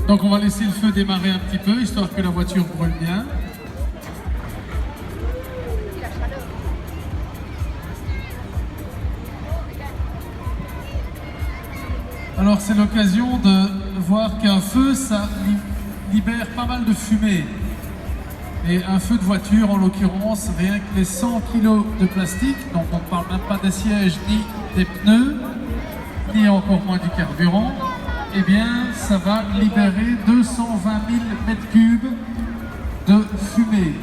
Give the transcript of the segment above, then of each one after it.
Donc on va laisser le feu démarrer un petit peu, histoire que la voiture brûle bien. Alors c'est l'occasion de voir qu'un feu, ça libère pas mal de fumée. Et un feu de voiture, en l'occurrence, rien que les 100 kg de plastique, donc on ne parle même pas des sièges, ni des pneus, ni encore moins du carburant, eh bien, ça va libérer 220 000 m3 de fumée.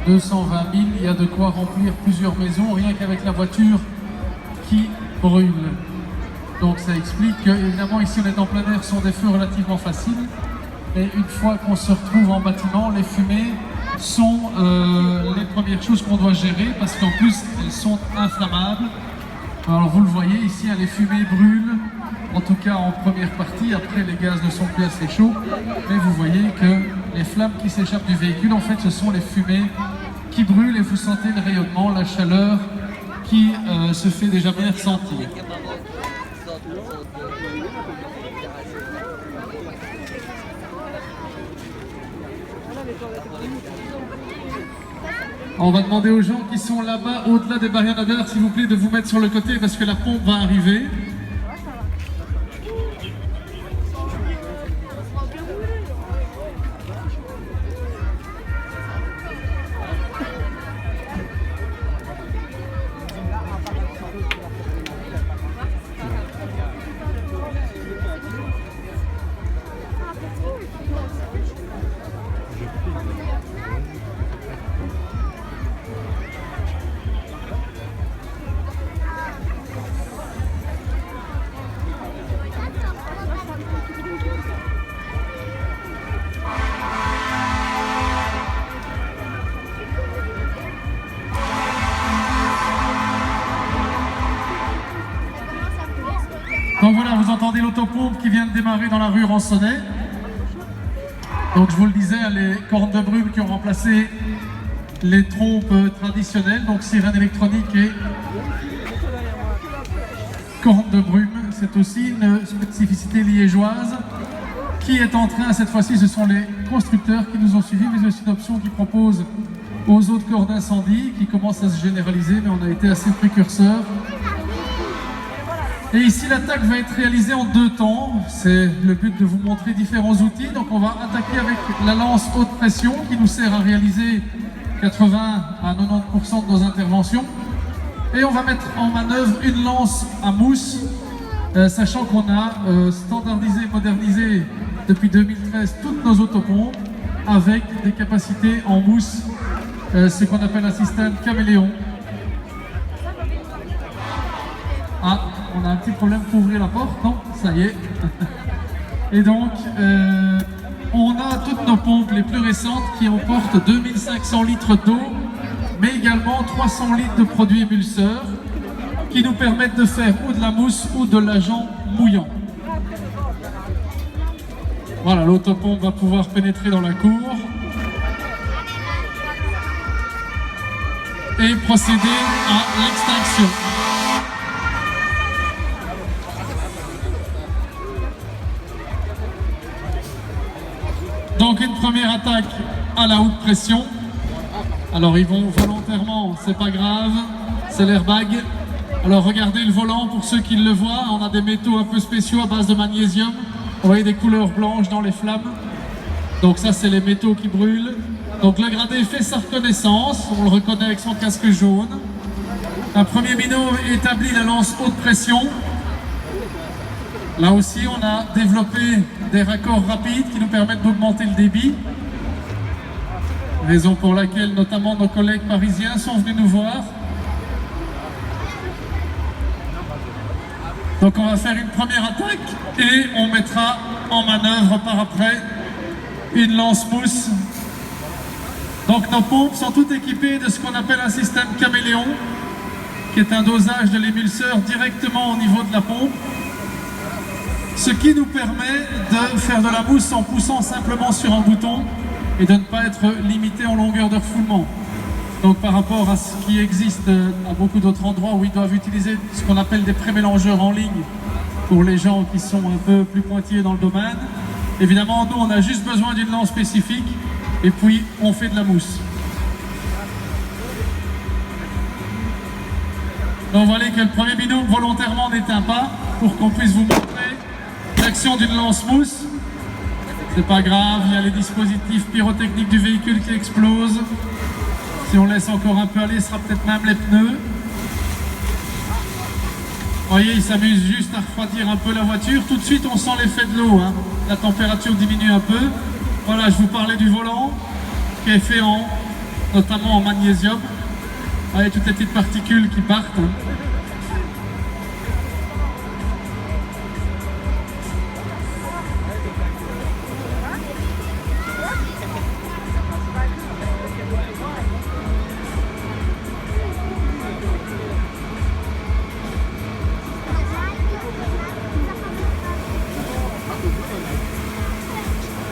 220 000, il y a de quoi remplir plusieurs maisons, rien qu'avec la voiture qui brûle. Donc ça explique que, évidemment, ici on est en plein air, ce sont des feux relativement faciles. Et une fois qu'on se retrouve en bâtiment, les fumées sont les premières choses qu'on doit gérer, parce qu'en plus, elles sont inflammables. Alors vous le voyez, ici, les fumées brûlent, en tout cas en première partie. Après, les gaz ne sont plus assez chauds. Mais vous voyez que les flammes qui s'échappent du véhicule, en fait, ce sont les fumées qui brûlent, et vous sentez le rayonnement, la chaleur qui se fait déjà bien ressentir. On va demander aux gens qui sont là-bas, au-delà des barrières d'adhère, s'il vous plaît, de vous mettre sur le côté parce que la pompe va arriver. Donc voilà, vous entendez l'autopompe qui vient de démarrer dans la rue Ransonnet. Donc je vous le disais, les cornes de brume qui ont remplacé les trompes traditionnelles, donc sirène électronique et cornes de brume. C'est aussi une spécificité liégeoise qui est en train, cette fois-ci, ce sont les constructeurs qui nous ont suivis, mais aussi une option qui propose aux autres corps d'incendie, qui commence à se généraliser, mais on a été assez précurseurs. Et ici, l'attaque va être réalisée en 2 temps. C'est le but de vous montrer différents outils. Donc on va attaquer avec la lance haute pression qui nous sert à réaliser 80 à 90% de nos interventions. Et on va mettre en manœuvre une lance à mousse, sachant qu'on a standardisé, modernisé depuis 2013 toutes nos autopompes avec des capacités en mousse, ce qu'on appelle un système caméléon. Ah, on a un petit problème pour ouvrir la porte, non, ça y est. Et donc, on a toutes nos pompes les plus récentes qui emportent 2500 litres d'eau, mais également 300 litres de produits émulseurs qui nous permettent de faire ou de la mousse ou de l'agent mouillant. Voilà, l'autopompe va pouvoir pénétrer dans la cour et procéder à l'extinction. Donc une première attaque à la haute pression. Alors ils vont volontairement, c'est pas grave, c'est l'airbag. Alors regardez le volant pour ceux qui le voient, on a des métaux un peu spéciaux à base de magnésium. Vous voyez des couleurs blanches dans les flammes. Donc ça c'est les métaux qui brûlent. Donc le gradé fait sa reconnaissance, on le reconnaît avec son casque jaune. Un premier minot établit la lance haute pression. Là aussi, on a développé des raccords rapides qui nous permettent d'augmenter le débit. Raison pour laquelle, notamment, nos collègues parisiens sont venus nous voir. Donc on va faire une première attaque et on mettra en manœuvre par après une lance-mousse. Donc nos pompes sont toutes équipées de ce qu'on appelle un système caméléon, qui est un dosage de l'émulseur directement au niveau de la pompe, ce qui nous permet de faire de la mousse en poussant simplement sur un bouton et de ne pas être limité en longueur de refoulement. Donc par rapport à ce qui existe à beaucoup d'autres endroits où ils doivent utiliser ce qu'on appelle des pré-mélangeurs en ligne pour les gens qui sont un peu plus pointillés dans le domaine, évidemment nous on a juste besoin d'une lance spécifique et puis on fait de la mousse. Donc vous voyez que le premier binôme volontairement n'éteint pas pour qu'on puisse vous montrer l'action d'une lance-mousse. C'est pas grave, il y a les dispositifs pyrotechniques du véhicule qui explosent. Si on laisse encore un peu aller, ce sera peut-être même les pneus. Vous voyez, il s'amuse juste à refroidir un peu la voiture. Tout de suite, on sent l'effet de l'eau, hein. La température diminue un peu. Voilà, je vous parlais du volant, qui est fait notamment en magnésium. Vous voyez, toutes les petites particules qui partent.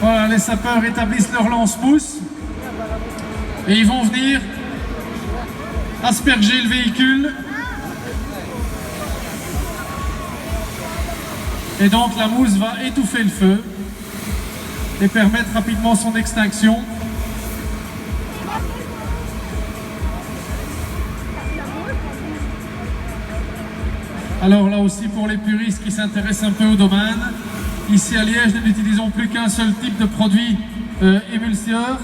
Voilà, les sapeurs établissent leur lance-mousse et ils vont venir asperger le véhicule. Et donc la mousse va étouffer le feu et permettre rapidement son extinction. Alors là aussi, pour les puristes qui s'intéressent un peu au domaine, ici à Liège, nous n'utilisons plus qu'un seul type de produit émulseur.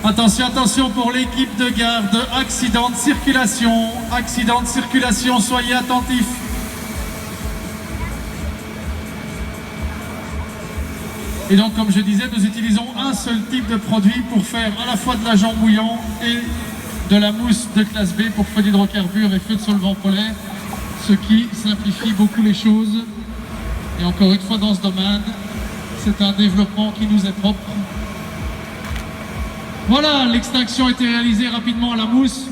Attention, attention pour l'équipe de garde, accident de circulation, soyez attentifs. Et donc, comme je disais, nous utilisons un seul type de produit pour faire à la fois de l'agent bouillant et de la mousse de classe B pour feu d'hydrocarbures et feu de solvant polaire, ce qui simplifie beaucoup les choses. Et encore une fois, dans ce domaine, c'est un développement qui nous est propre. Voilà, l'extinction a été réalisée rapidement à la mousse.